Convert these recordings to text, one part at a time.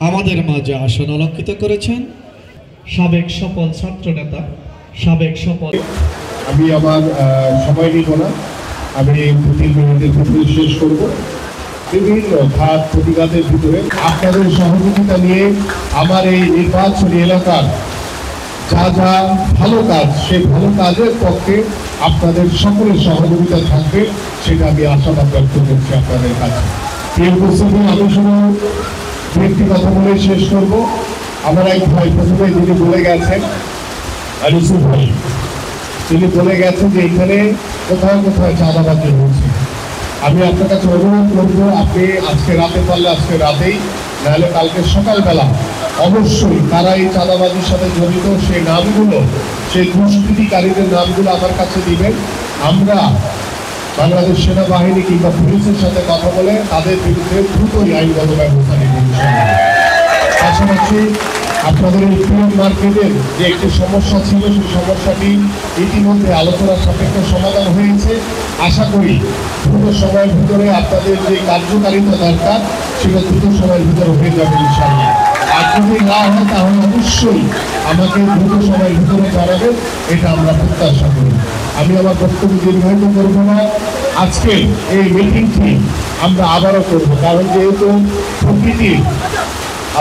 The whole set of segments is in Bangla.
আমাদের মাঝে আসন অলঙ্কৃত করেছেন সাবেক সফল ছাত্র নেতা, সাবেক সফল। আমি আমার সময় নিব না, আমি 2-3 মিনিটের ভিতরে শেষ করব। বিভিন্ন ঘাত প্রতিঘাতের ভিতরে আপনাদের সহযোগিতা নিয়ে আমার এই নির্বাচনী এলাকার যা যা ভালো কাজ, সেই ভালো কাজের পক্ষে আপনাদের সকলের সহযোগিতা থাকবে, সেটা আমি আশাবাদ ব্যক্ত করছি আপনাদের কাছে। আমি শুধু একটি কথা বলে শেষ করব। আমার এক ভাই প্রথমে যিনি বলে গেছেন, আলিসু ভাই, তিনি বলে গেছেন যে এখানে কোথাও কোথাও চাঁদাবাজি হচ্ছে। আমি আপনার কাছে অনুরোধ করবো, আপনি আজকে রাতে পারলে আজকে রাতেই, নাহলে কালকে সকালবেলা অবশ্যই তারা এই চাঁদাবাজির সাথে জড়িত সেই নামগুলো, সেই দুষ্কৃতিকারীদের নামগুলো আমার কাছে দিবেন। আমরা বাংলাদেশ সেনাবাহিনী কিংবা পুলিশের সাথে কথা বলে তাদের বিরুদ্ধে দ্রুতই আইনগত ব্যবস্থা নেব। পাশাপাশি আপনাদের এই পিএম মার্কেটের যে একটি সমস্যা ছিল, সেই সমস্যাটি ইতিমধ্যে আলোচনার সাপেক্ষে সমাধান হয়েছে। আশা করি দ্রুত সময়ের ভিতরে আপনাদের যে কার্যকারিতা দরকার, সেটা দ্রুত সময়ের ভিতরে হয়ে যাবে ইনশাআল্লাহ। আর যদি না হয় তাহলে অবশ্যই আমাকে দ্রুত সময়ের ভিতরে জানাবেন, এটা আমরা প্রত্যাশা করি। আমি আমার বক্তব্য দীর্ঘায়িত করবো না। আজকে এই মিটিংটি আমরা আবারও করব, কারণ যেহেতু প্রকৃতির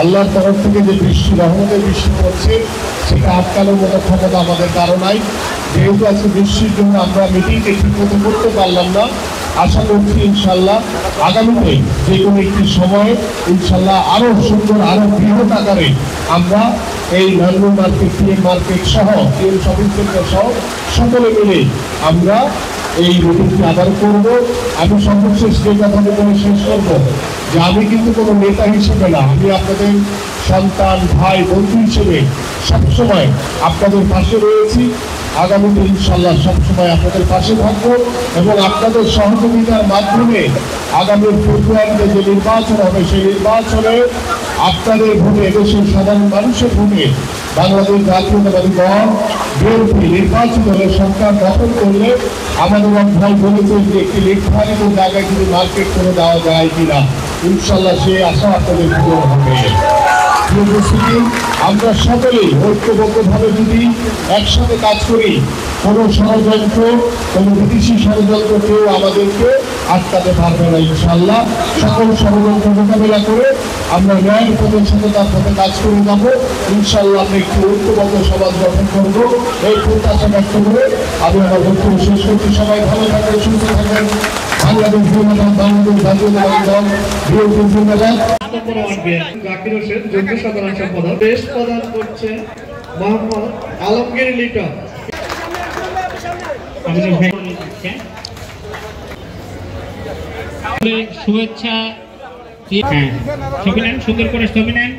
আল্লাহর তরফ থেকে যে বৃষ্টি, রহমতের বৃষ্টি পড়ছে, সেটা আটকানোর মতো ক্ষমতা আমাদের কারো নাই। যেহেতু আজকে বৃষ্টির জন্য আমরা মিটিংকে ঠিক মতো করতে পারলাম না, আশা করছি ইনশাল্লাহ আগামীতে যে কোনো একটি সময়ে ইনশাল্লাহ আরো সুন্দর, আরো বৃহৎ আকারে আমরা এই নান্নু মার্কেট, পিএম মার্কেট সহ, পিএম শপিং সেন্টার সহ সকলে মিলে আমরা এই মিটিংটি আবার করব। আমি সর্বশেষ যে কথাটি বলে শেষ করব, যে আমি কিন্তু কোনো নেতা হিসেবে না, আমি আপনাদের সন্তান, ভাই, বন্ধু হিসেবে সবসময় আপনাদের পাশে রয়েছি। আগামীতে ইনশাল্লাহ সবসময় আপনাদের পাশে থাকবো এবং আপনাদের সহযোগিতার মাধ্যমে আগামী ফেব্রুয়ারিতে যে নির্বাচন হবে, সেই নির্বাচনে আপনাদের ভোটে, এদেশের সাধারণ মানুষের ভোটে বাংলাদেশ জাতীয়তাবাদী দল বিএনপি নির্বাচিত হলে সরকার গঠন করলে আমাদের এক ভাই বলেছেন যে একটি নির্ধারিত জায়গায় যদি মার্কেট করে দেওয়া যায় কিনা, ইনশাল্লাহ সেই আশা আপনাদের পূরণ হবে। আমরা সকলেই ঐক্যবদ্ধভাবে যদি একসাথে কাজ করি, কোনো ষড়যন্ত্র, কোনো বিদেশি ষড়যন্ত্র কেউ আমাদেরকে আটকাতে পারবে না ইনশাল্লাহ। সকল ষড়যন্ত্র মোকাবেলা করে আমরা ন্যায় পথে, সততার পথে কাজ করে যাবো ইনশাল্লাহ। আমরা একটি ঐক্যবদ্ধ সমাজ গঠন করবো, এই প্রত্যাশা ব্যক্ত করে আমি আমার বক্তব্য শেষ করছি। সবাই ভালো থাকবেন, সুস্থ থাকবেন। বাংলাদেশ ধন্যবাদ, বাংলাদেশ জাতীয়তাবাদী দল বিএনপি ধন্যবাদ। জাকির হোসেন যুগ্ম সাধারণ সম্পাদক, দেশ প্রদান করছে মোহাম্মদ আলমগীর লিটন। শুভেচ্ছা, ছবি নেন, সুন্দর করে ছবি নেন।